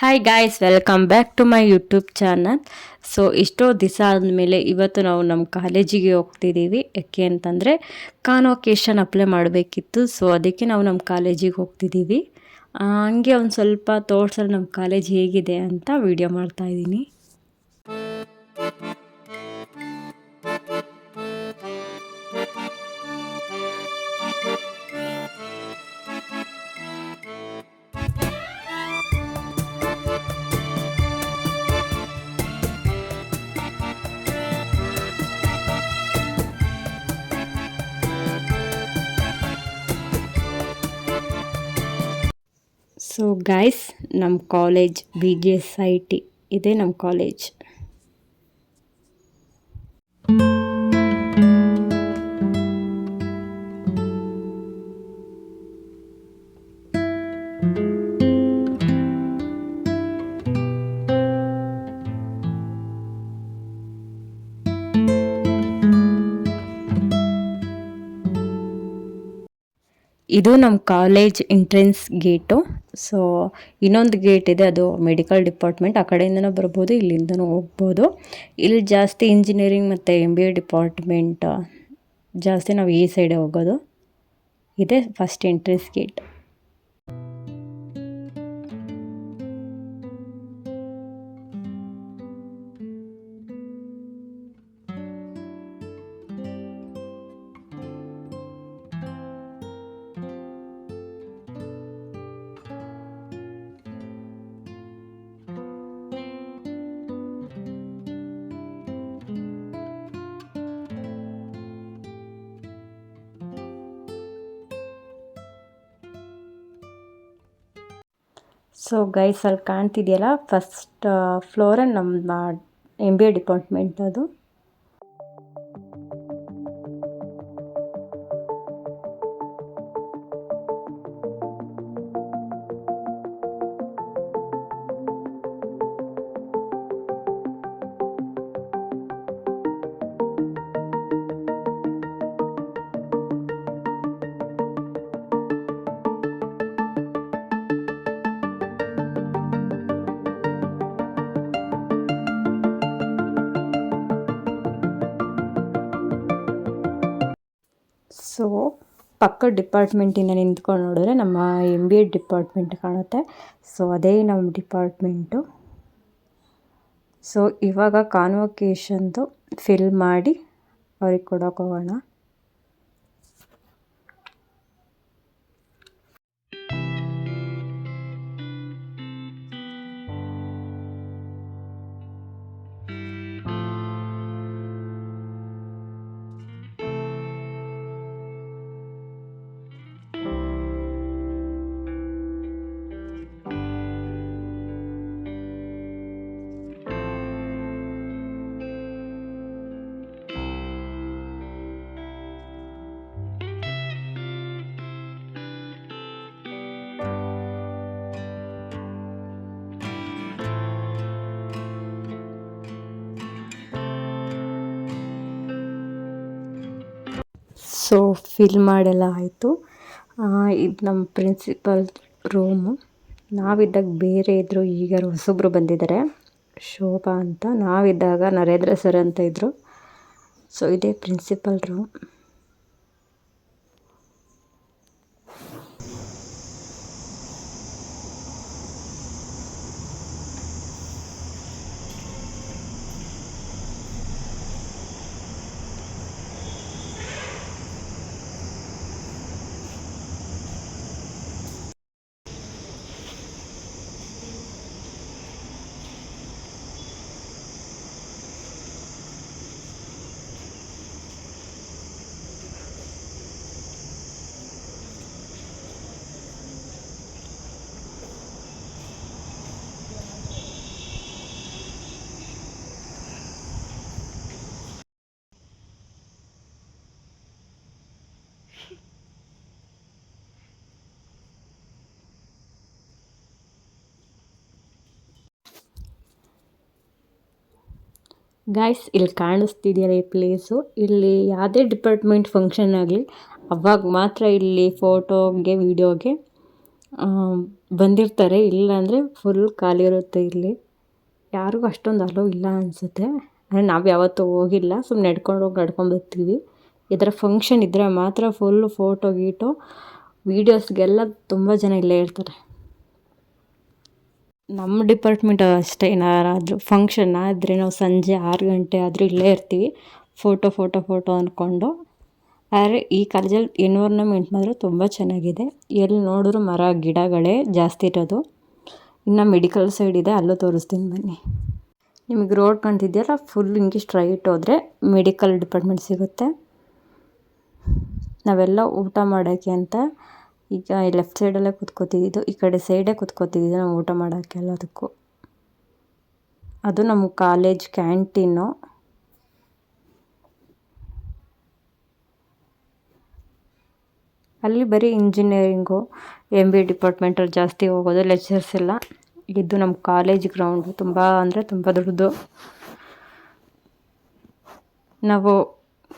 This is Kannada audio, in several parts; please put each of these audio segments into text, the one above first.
Hi guys, welcome back to my YouTube channel. So ಇಷ್ಟೋ ದಿವಸ ಆದಮೇಲೆ ಇವತ್ತು ನಾವು ನಮ್ಮ ಕಾಲೇಜಿಗೆ ಹೋಗ್ತಿದ್ದೀವಿ. ಯಾಕೆ ಅಂತಂದರೆ ಕಾನ್ವೊಕೇಶನ್ ಅಪ್ಲೈ ಮಾಡಬೇಕಿತ್ತು. ಸೊ ಅದಕ್ಕೆ ನಾವು ನಮ್ಮ ಕಾಲೇಜಿಗೆ ಹೋಗ್ತಿದ್ದೀವಿ. ಹಂಗೆ ಒಂದು ಸ್ವಲ್ಪ ತೋರ್ಸಲು ನಮ್ಮ ಕಾಲೇಜ್ ಹೇಗಿದೆ ಅಂತ ವಿಡಿಯೋ ಮಾಡ್ತಾಯಿದ್ದೀನಿ. ಸೊ ಗೈಸ್, ನಮ್ಮ ಕಾಲೇಜ್ BGSIT ಇದೆ ನಮ್ಮ ಕಾಲೇಜ್. ಇದು ನಮ್ಮ ಕಾಲೇಜ್ ಎಂಟ್ರೆನ್ಸ್ ಗೇಟು. ಸೊ ಇನ್ನೊಂದು ಗೇಟ್ ಇದೆ, ಅದು ಮೆಡಿಕಲ್ ಡಿಪಾರ್ಟ್ಮೆಂಟ್. ಆ ಕಡೆಯಿಂದನೂ ಬರ್ಬೋದು, ಇಲ್ಲಿಂದನೂ ಹೋಗ್ಬೋದು. ಇಲ್ಲಿ ಜಾಸ್ತಿ ಇಂಜಿನಿಯರಿಂಗ್ ಮತ್ತು MBA ಡಿಪಾರ್ಟ್ಮೆಂಟ್ ಜಾಸ್ತಿ. ನಾವು ಈ ಸೈಡೇ ಹೋಗೋದು. ಇದೆ first entrance gate. So guys, ಅಲ್ಲಿ ಕಾಣ್ತಿದೆಯಲ್ಲ ಫಸ್ಟ್ ಫ್ಲೋರ್ ನಮ್ಮ MBA ಡಿಪಾರ್ಟ್ಮೆಂಟ್ ಅದು. ಸೊ ಪಕ್ಕದ ಡಿಪಾರ್ಟ್ಮೆಂಟಿಂದ ನಿಂತ್ಕೊಂಡು ನೋಡಿದ್ರೆ ನಮ್ಮ MBA ಡಿಪಾರ್ಟ್ಮೆಂಟ್ ಕಾಣುತ್ತೆ. ಸೊ ಅದೇ ನಮ್ಮ ಡಿಪಾರ್ಟ್ಮೆಂಟು. ಸೊ ಇವಾಗ ಕಾನ್ವೊಕೇಶನ್ದು ಫಿಲ್ ಮಾಡಿ ಅವ್ರಿಗೆ ಕೊಡೋಕೆ ಹೋಗೋಣ. ಸೊ ಫಿಲ್ ಮಾಡೆಲ್ಲ ಆಯಿತು. ಇದು ನಮ್ಮ ಪ್ರಿನ್ಸಿಪಲ್ ರೂಮು. ನಾವಿದ್ದಾಗ ಬೇರೆ ಇದ್ದರು, ಈಗ ಹೊಸೊಬ್ಬರು ಬಂದಿದ್ದಾರೆ, ಶೋಭಾ ಅಂತ. ನಾವಿದ್ದಾಗ ನರೇಂದ್ರ ಸರ್ ಅಂತ ಇದ್ದರು. ಸೊ ಇದೇ ಪ್ರಿನ್ಸಿಪಲ್ ರೂಮ್. ಗಾಯ್ಸ್, ಇಲ್ಲಿ ಕಾಣಿಸ್ತಿದೆಯಲ್ಲ ಈ ಪ್ಲೇಸು. ಇಲ್ಲಿ ಯಾವುದೇ ಡಿಪಾರ್ಟ್ಮೆಂಟ್ ಫಂಕ್ಷನ್ ಆಗಲಿ ಅವಾಗ ಮಾತ್ರ ಇಲ್ಲಿ ಫೋಟೋಗೆ, ವಿಡಿಯೋಗೆ ಬಂದಿರ್ತಾರೆ. ಇಲ್ಲ ಅಂದರೆ ಫುಲ್ ಖಾಲಿ ಇರುತ್ತೆ ಇಲ್ಲಿ. ಯಾರಿಗೂ ಅಷ್ಟೊಂದು ಅಲೋ ಇಲ್ಲ ಅನಿಸುತ್ತೆ. ಅಂದರೆ ನಾವು ಯಾವತ್ತೂ ಹೋಗಿಲ್ಲ, ಸುಮ್ಮನೆ ನಡ್ಕೊಂಡು ಹೋಗಿ ನಡ್ಕೊಂಡು ಬರ್ತೀವಿ. ಈ ಥರ ಫಂಕ್ಷನ್ ಇದ್ದರೆ ಮಾತ್ರ ಫುಲ್ಲು ಫೋಟೋ ಗೀಟೋ ವೀಡಿಯೋಸ್ಗೆಲ್ಲ ತುಂಬ ಜನ ಇಲ್ಲೇ ಇರ್ತಾರೆ. ನಮ್ಮ ಡಿಪಾರ್ಟ್ಮೆಂಟ್ ಅಷ್ಟೇ, ಏನಾರಾದರೂ ಫಂಕ್ಷನ್ ಆದರೆ ನಾವು ಸಂಜೆ 6 ಗಂಟೆ ಆದರೂ ಇಲ್ಲೇ ಇರ್ತೀವಿ, ಫೋಟೋ ಅಂದ್ಕೊಂಡು. ಆದರೆ ಈ ಕಾಲೇಜಲ್ಲಿ ಎನ್ವೈರ್ನಮೆಂಟ್ ಮಾತ್ರ ತುಂಬ ಚೆನ್ನಾಗಿದೆ. ಎಲ್ಲಿ ನೋಡಿದ್ರು ಮರ ಗಿಡಗಳೇ ಜಾಸ್ತಿ ಇರೋದು. ಇನ್ನು ಮೆಡಿಕಲ್ ಸೈಡ್ ಇದೆ, ಅಲ್ಲೂ ತೋರಿಸ್ತೀನಿ ಬನ್ನಿ. ನಿಮಗೆ ರೋಡ್ ಕಾಣ್ತಿದೆಯಲ್ಲ, ಫುಲ್ ಹಿಂಗೆ ಸ್ಟ್ರೈಟ್ ಹೋದರೆ ಮೆಡಿಕಲ್ ಡಿಪಾರ್ಟ್ಮೆಂಟ್ ಸಿಗುತ್ತೆ. ನಾವೆಲ್ಲ ಊಟ ಮಾಡೋಕ್ಕೆ ಅಂತ ಈಗ ಲೆಫ್ಟ್ ಸೈಡಲ್ಲೇ ಕೂತ್ಕೋತಿದ್ದು, ಈ ಕಡೆ ಸೈಡೇ ಕೂತ್ಕೋತಿದ್ದು ನಾವು ಊಟ ಮಾಡೋಕ್ಕೆ ಎಲ್ಲದಕ್ಕೂ. ಅದು ನಮ್ಮ ಕಾಲೇಜ್ ಕ್ಯಾಂಟೀನು. ಅಲ್ಲಿ ಬರೀ ಇಂಜಿನಿಯರಿಂಗು MBA ಡಿಪಾರ್ಟ್ಮೆಂಟಲ್ಲಿ ಜಾಸ್ತಿ ಹೋಗೋದು ಲೆಕ್ಚರ್ಸ್ ಎಲ್ಲ. ಇದು ನಮ್ಮ ಕಾಲೇಜ್ ಗ್ರೌಂಡು, ತುಂಬ ಅಂದರೆ ತುಂಬ ದೊಡ್ಡದು. ನಾವು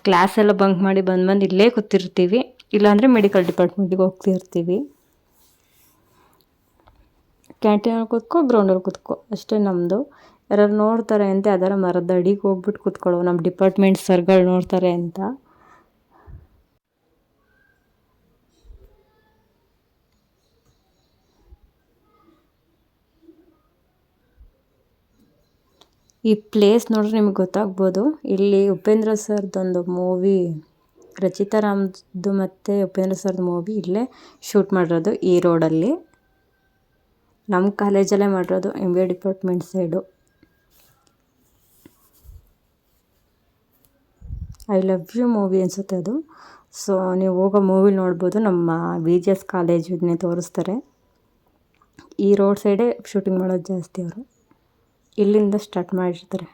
ಕ್ಲಾಸೆಲ್ಲ ಬಂಕ್ ಮಾಡಿ ಬಂದು ಇಲ್ಲೇ ಕೂತಿರ್ತೀವಿ, ಇಲ್ಲಾಂದರೆ ಮೆಡಿಕಲ್ ಡಿಪಾರ್ಟ್ಮೆಂಟಿಗೆ ಹೋಗ್ತಿರ್ತೀವಿ. ಕ್ಯಾಂಟೀನಲ್ಲಿ ಕೂತ್ಕೋ, ಗ್ರೌಂಡಲ್ಲಿ ಕೂತ್ಕೋ, ಅಷ್ಟೇ ನಮ್ಮದು. ಯಾರು ನೋಡ್ತಾರೆ ಅಂತ ಅದರ ಮರದ ಅಡಿಗೆ ಹೋಗ್ಬಿಟ್ಟು ಕೂತ್ಕೊಳ್ಳೋ, ನಮ್ಮ ಡಿಪಾರ್ಟ್ಮೆಂಟ್ ಸರ್ಗಳು ನೋಡ್ತಾರೆ ಅಂತ. ಈ ಪ್ಲೇಸ್ ನೋಡ್ರೆ ನಿಮಗೆ ಗೊತ್ತಾಗ್ಬೋದು. ಇಲ್ಲಿ ಉಪೇಂದ್ರ ಸರ್ದೊಂದು ಮೂವಿ, ರಚಿತಾ ರಾಮ್ದು ಮತ್ತು ಉಪೇಂದ್ರ ಸರ್ದು ಮೂವಿ ಇಲ್ಲೇ ಶೂಟ್ ಮಾಡಿರೋದು, ಈ ರೋಡಲ್ಲಿ. ನಮ್ಮ ಕಾಲೇಜಲ್ಲೇ ಮಾಡಿರೋದು, MBA department side. I love you movie ಅನಿಸುತ್ತೆ ಅದು. ಸೊ ನೀವು ಹೋಗೋ ಮೂವಿ ನೋಡ್ಬೋದು. ನಮ್ಮ VGS ಕಾಲೇಜನ್ನೇ ತೋರಿಸ್ತಾರೆ. ಈ ರೋಡ್ ಸೈಡೇ ಶೂಟಿಂಗ್ ಮಾಡೋದು ಜಾಸ್ತಿ ಅವರು. ಇಲ್ಲಿಂದ ಸ್ಟಾರ್ಟ್ ಮಾಡಿರ್ತಾರೆ.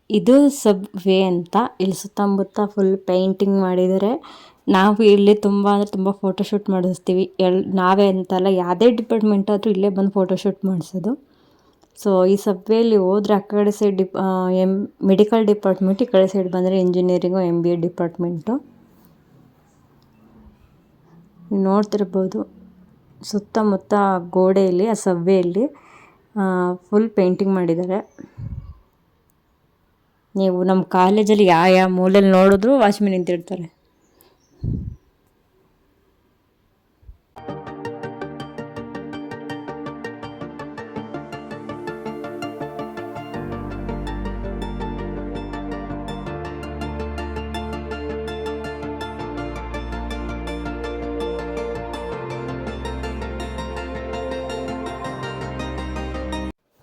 ಇದು ಸಬ್ವೇ ಅಂತ. ಇಲ್ಲಿ ಸುತ್ತಮುತ್ತ ಫುಲ್ ಪೇಂಟಿಂಗ್ ಮಾಡಿದ್ದಾರೆ. ನಾವು ಇಲ್ಲಿ ತುಂಬ ಅಂದರೆ ತುಂಬ ಫೋಟೋಶೂಟ್ ಮಾಡಿಸ್ತೀವಿ. ನಾವೇ ಅಂತಲ್ಲ, ಯಾವುದೇ ಡಿಪಾರ್ಟ್ಮೆಂಟ್ ಆದರೂ ಇಲ್ಲೇ ಬಂದು ಫೋಟೋಶೂಟ್ ಮಾಡಿಸೋದು. ಸೊ ಈ ಸಬ್ವೇಲಿ ಹೋದರೆ ಆ ಕಡೆ ಸೈಡ್ ಮೆಡಿಕಲ್ ಡಿಪಾರ್ಟ್ಮೆಂಟ್, ಈ ಕಡೆ ಸೈಡ್ ಬಂದರೆ ಇಂಜಿನಿಯರಿಂಗು MBA ಡಿಪಾರ್ಟ್ಮೆಂಟು. ನೀವು ನೋಡ್ತಿರ್ಬೋದು ಸುತ್ತಮುತ್ತ ಗೋಡೆಯಲ್ಲಿ, ಆ ಸಬ್ವೇಲಿ ಫುಲ್ ಪೇಂಟಿಂಗ್ ಮಾಡಿದ್ದಾರೆ. ನೀವು ನಮ್ಮ ಕಾಲೇಜಲ್ಲಿ ಯಾವ ಮೂಲೆಯಲ್ಲಿ ನೋಡಿದ್ರು ವಾಚ್ಮೆನ್ ನಿಂತಿರ್ತಾರೆ.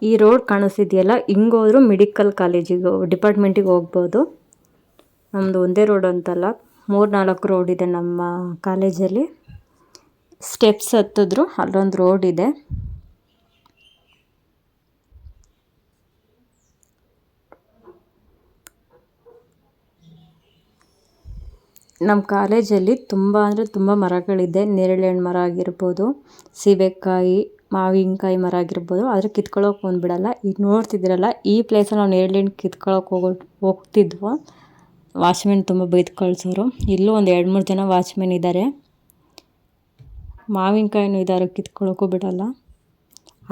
ಈ ರೋಡ್ ಕಾಣಿಸ್ತಿದೆಯಲ್ಲ, ಹಿಂಗೋದ್ರು ಮೆಡಿಕಲ್ ಕಾಲೇಜಿಗೆ ಡಿಪಾರ್ಟ್ಮೆಂಟಿಗೆ ಹೋಗ್ಬೋದು. ನಮ್ಮದು ಒಂದೇ ರೋಡ್ ಅಂತಲ್ಲ, 3-4 ರೋಡ್ ಇದೆ ನಮ್ಮ ಕಾಲೇಜಲ್ಲಿ. ಸ್ಟೆಪ್ಸ್ ಹತ್ತಿದ್ರು ಅಲ್ಲೊಂದು ರೋಡ್ ಇದೆ. ನಮ್ಮ ಕಾಲೇಜಲ್ಲಿ ತುಂಬ ಅಂದರೆ ತುಂಬ ಮರಗಳಿದೆ. ನೇರಳೆ ಹಣ್ಣು ಮರ ಆಗಿರ್ಬೋದು, ಸೀಬೆಕಾಯಿ, ಮಾವಿನಕಾಯಿ ಮರ ಆಗಿರ್ಬೋದು. ಆದರೆ ಕಿತ್ಕೊಳ್ಳೋಕೆ ಬಂದುಬಿಡಲ್ಲ. ಈಗ ನೋಡ್ತಿದ್ದೀರಲ್ಲ, ಈ ಪ್ಲೇಸಲ್ಲಿ ನಾವು ನೇರಳೆ ಹಣ್ಣು ಕಿತ್ಕೊಳ್ಳೋಕೆ ಹೋಗ್ತಿದ್ವು. ವಾಚ್ಮೆನ್ ತುಂಬ ಬೈದು ಕಳಿಸೋರು. ಇಲ್ಲೂ ಒಂದು 2-3 ಜನ ವಾಚ್ಮೆನ್ ಇದ್ದಾರೆ. ಮಾವಿನಕಾಯಿನೂ ಇದ್ದಾರೆ, ಕಿತ್ಕೊಳ್ಳೋಕ್ಕೂ ಬಿಡಲ್ಲ.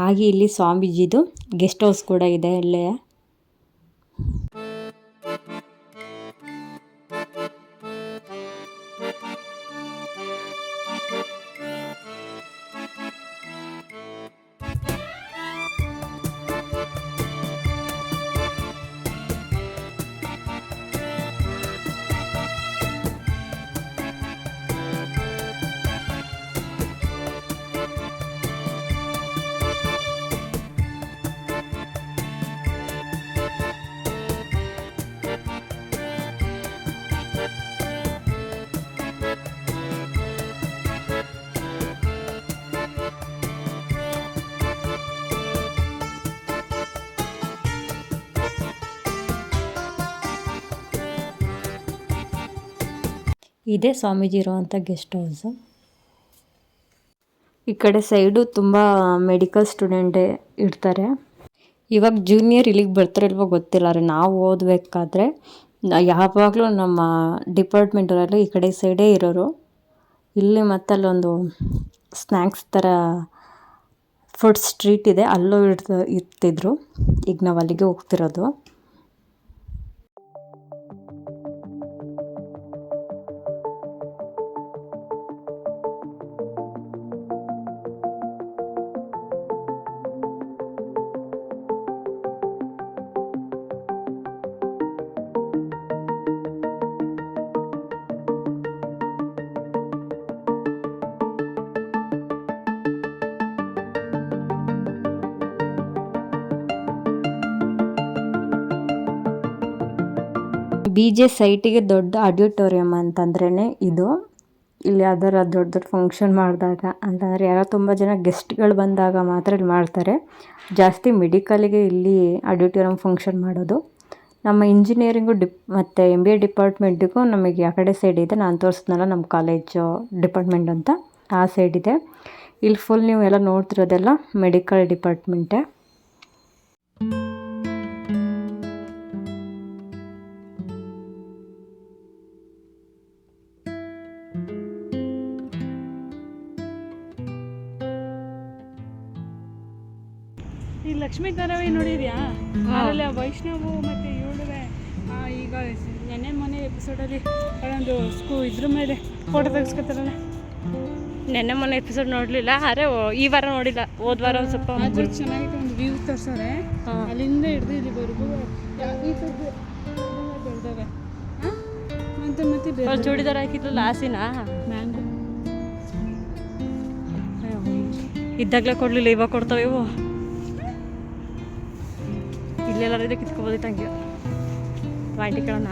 ಹಾಗೆ ಇಲ್ಲಿ ಸ್ವಾಮೀಜಿದು ಗೆಸ್ಟ್ ಹೌಸ್ ಕೂಡ ಇದೆ ಇಲ್ಲೇ. ಇದೇ ಸ್ವಾಮೀಜಿ ಇರುವಂಥ ಗೆಸ್ಟ್ ಹೌಸು. ಈ ಕಡೆ ಸೈಡು ತುಂಬ ಮೆಡಿಕಲ್ ಸ್ಟೂಡೆಂಟೇ ಇರ್ತಾರೆ. ಇವಾಗ ಜೂನಿಯರ್ ಇಲ್ಲಿಗೆ ಬರ್ತಾರಿಲ್ವೋ ಗೊತ್ತಿಲ್ಲ ರೀ. ನಾವು ಓದಬೇಕಾದ್ರೆ ಯಾವಾಗಲೂ ನಮ್ಮ ಡಿಪಾರ್ಟ್ಮೆಂಟವರೆಲ್ಲ ಈ ಕಡೆ ಸೈಡೇ ಇರೋರು. ಇಲ್ಲಿ ಮತ್ತು ಅಲ್ಲೊಂದು ಸ್ನ್ಯಾಕ್ಸ್ ಥರ ಫುಡ್ ಸ್ಟ್ರೀಟ್ ಇದೆ, ಅಲ್ಲೂ ಇರ್ತಿದ್ರು. ಈಗ ನಾವು ಅಲ್ಲಿಗೆ ಹೋಗ್ತಿರೋದು. BJ ಸೈಟಿಗೆ ದೊಡ್ಡ ಆಡಿಟೋರಿಯಂ ಅಂತಂದ್ರೇ ಇದು. ಇಲ್ಲಿ ಯಾವ್ದಾರ ದೊಡ್ಡ ದೊಡ್ಡ ಫಂಕ್ಷನ್ ಮಾಡಿದಾಗ ಅಂತಂದರೆ ಯಾರೋ ತುಂಬ ಜನ ಗೆಸ್ಟ್ಗಳು ಬಂದಾಗ ಮಾತ್ರ ಇಲ್ಲಿ ಮಾಡ್ತಾರೆ. ಜಾಸ್ತಿ ಮೆಡಿಕಲಿಗೆ ಇಲ್ಲಿ ಆಡಿಟೋರಿಯಂ ಫಂಕ್ಷನ್ ಮಾಡೋದು. ನಮ್ಮ ಇಂಜಿನಿಯರಿಂಗು ಮತ್ತು MBA ಡಿಪಾರ್ಟ್ಮೆಂಟಿಗೂ ನಮಗೆ ಆ ಕಡೆ ಸೈಡ್ ಇದೆ. ನಾನು ತೋರಿಸಿದ್ನಲ್ಲ ನಮ್ಮ ಕಾಲೇಜು ಡಿಪಾರ್ಟ್ಮೆಂಟ್ ಅಂತ, ಆ ಸೈಡ್ ಇದೆ. ಇಲ್ಲಿ ಫುಲ್ ನೀವು ಎಲ್ಲ ನೋಡ್ತಿರೋದೆಲ್ಲ ಮೆಡಿಕಲ್ ಡಿಪಾರ್ಟ್ಮೆಂಟೇ. ಈ ಲಕ್ಷ್ಮೀ ಧಾರಾವಾಹಿ ನೋಡಿದ್ಯಾ? ಅದರಲ್ಲಿ ವೈಷ್ಣವು ಮತ್ತು ಇವಳುವೆ ಈಗ ನೆನ್ನೆ ಮೊನ್ನೆ ಎಪಿಸೋಡಲ್ಲಿ ಒಂದು ಇದ್ರ ಮೇಲೆ ಫೋಟೋ ತೆಗೆಸ್ಕೊತಾರಲ್ಲ. ನೆನ್ನೆ ಮೊನ್ನೆ ಎಪಿಸೋಡ್ ನೋಡಲಿಲ್ಲ, ಆದರೆ ಈ ವಾರ ನೋಡಿಲ್ಲ, ಹೋದ ವಾರ ಒಂದು ಸ್ವಲ್ಪ ಅದು ಚೆನ್ನಾಗಿತ್ತು. ಒಂದು ವ್ಯೂ ತೋರಿಸೋರೆ, ಅಲ್ಲಿಂದ ಹಿಡಿದು ಇಲ್ಲಿವರೆಗೂ ಈ ಥರದ್ದು ಬೆಳೆದವೆ. ಮತ್ತೆ ಬೇರೆ ಚೂಡಿದಾರ ಹಾಕಿದ್ರಲ್ಲ ಆಸಿನ ಮ್ಯಾಂಗೋ ಇದ್ದಾಗಲೇ ಕೊಡಲಿಲ್ಲ, ಇವಾಗ ಕೊಡ್ತಾವೆ ಇವು. ಇಲ್ಲೆಲ್ಲರೂ ಇದೆ ಕಿತ್ಕೊಬೋದಿತ್ತು ಹಂಗೆ. ವಾಂಟಿ ಕೇಳೋಣ.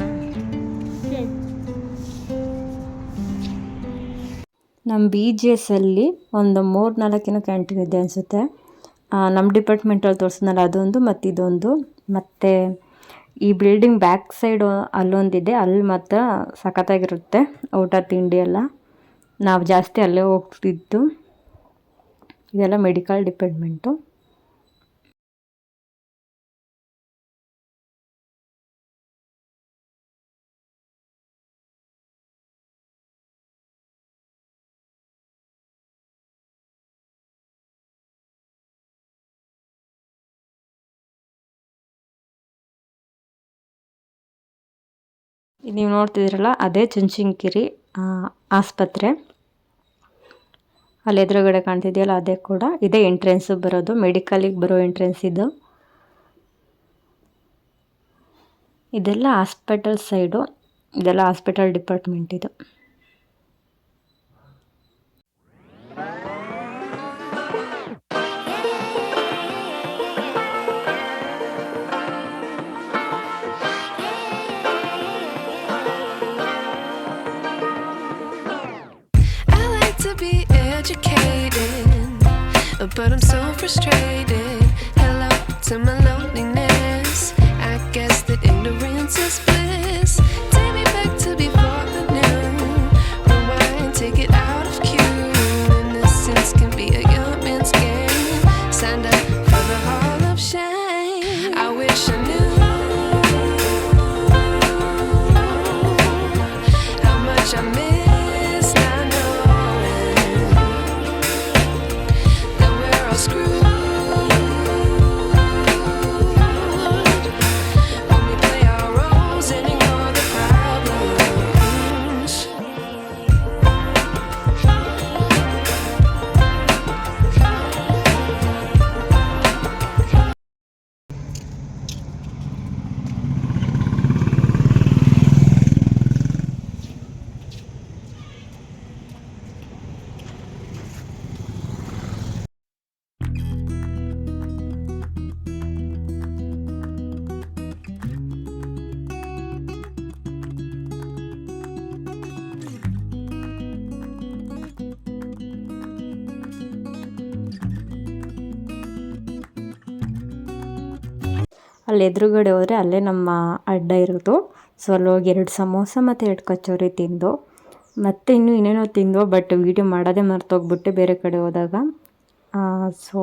ನಮ್ಮ BGSಲ್ಲಿ ಒಂದು 3-4 ಕ್ಯಾಂಟೀನ್ ಇದೆ ಅನಿಸುತ್ತೆ. ನಮ್ಮ ಡಿಪಾರ್ಟ್ಮೆಂಟಲ್ಲಿ ತೋರಿಸಿದ್ನಲ್ಲ ಅದೊಂದು, ಮತ್ತು ಇದೊಂದು. ಮತ್ತು ಈ ಬಿಲ್ಡಿಂಗ್ ಬ್ಯಾಕ್ ಸೈಡ್ ಅಲ್ಲೊಂದಿದೆ, ಅಲ್ಲಿ ಮಾತ್ರ ಸಖತ್ತಾಗಿರುತ್ತೆ ಊಟ ತಿಂಡಿ ಎಲ್ಲ. ನಾವು ಜಾಸ್ತಿ ಅಲ್ಲೇ ಹೋಗ್ತಿದ್ದು. ಇದೆಲ್ಲ ಮೆಡಿಕಲ್ ಡಿಪಾರ್ಟ್ಮೆಂಟು. ನೀವು ನೋಡ್ತಿದ್ದೀರಲ್ಲ ಅದೇ ಚುಂಚನಗಿರಿ ಆಸ್ಪತ್ರೆ. ಅಲ್ಲಿ ಎದುರುಗಡೆ ಕಾಣ್ತಿದೆಯಲ್ಲ ಅದೇ ಕೂಡ. ಇದೇ ಎಂಟ್ರೆನ್ಸು ಬರೋದು, ಮೆಡಿಕಲಿಗೆ ಬರೋ ಎಂಟ್ರೆನ್ಸ್ ಇದು. ಇದೆಲ್ಲ ಹಾಸ್ಪಿಟಲ್ ಸೈಡು, ಇದೆಲ್ಲ ಹಾಸ್ಪಿಟಲ್ ಡಿಪಾರ್ಟ್ಮೆಂಟ್ ಇದು. But I'm so frustrated. Hello to my loneliness. I guess that ignorance is bliss. Take me back to before the new. Rewind, take it out of cue. Innocence can be a young man's game. Signed up for the hall of shame. I wish I knew how much I miss. ಅಲ್ಲಿ ಎದುರುಗಡೆ ಹೋದರೆ ಅಲ್ಲೇ ನಮ್ಮ ಅಡ್ಡ ಇರೋದು. ಸೊ ಅಲ್ಲಿ ಹೋಗಿ 2 ಸಮೋಸ ಮತ್ತು 2 ಕಚೋರಿ ತಿಂದು ಮತ್ತು ಇನ್ನೂ ಏನೇನೋ ತಿಂದೋ, ಬಟ್ ವೀಡಿಯೋ ಮಾಡೋದೇ ಮರ್ತೋಗ್ಬಿಟ್ಟೆ ಬೇರೆ ಕಡೆ ಹೋದಾಗ. ಸೊ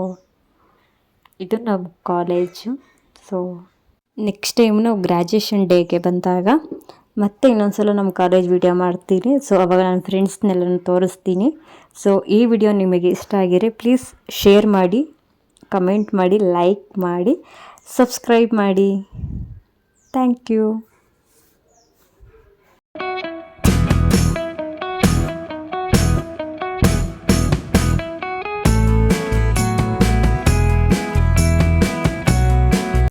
ಇದು ನಮ್ಮ ಕಾಲೇಜು. ಸೊ ನೆಕ್ಸ್ಟ್ ಟೈಮ್ ನಾವು ಗ್ರ್ಯಾಜುಯೇಷನ್ ಡೇಗೆ ಬಂದಾಗ ಮತ್ತೆ ಇನ್ನೊಂದ್ಸಲ ನಮ್ಮ ಕಾಲೇಜ್ ವಿಡಿಯೋ ಮಾಡ್ತೀನಿ. ಸೊ ಅವಾಗ ನನ್ನ ಫ್ರೆಂಡ್ಸ್ನೆಲ್ಲನೂ ತೋರಿಸ್ತೀನಿ. ಸೊ ಈ ವಿಡಿಯೋ ನಿಮಗೆ ಇಷ್ಟ ಆಗಿರೆ ಪ್ಲೀಸ್ ಶೇರ್ ಮಾಡಿ, ಕಮೆಂಟ್ ಮಾಡಿ, ಲೈಕ್ ಮಾಡಿ, ಸಬ್ಸ್ಕ್ರೈಬ್ ಮಾಡಿ. Thank you.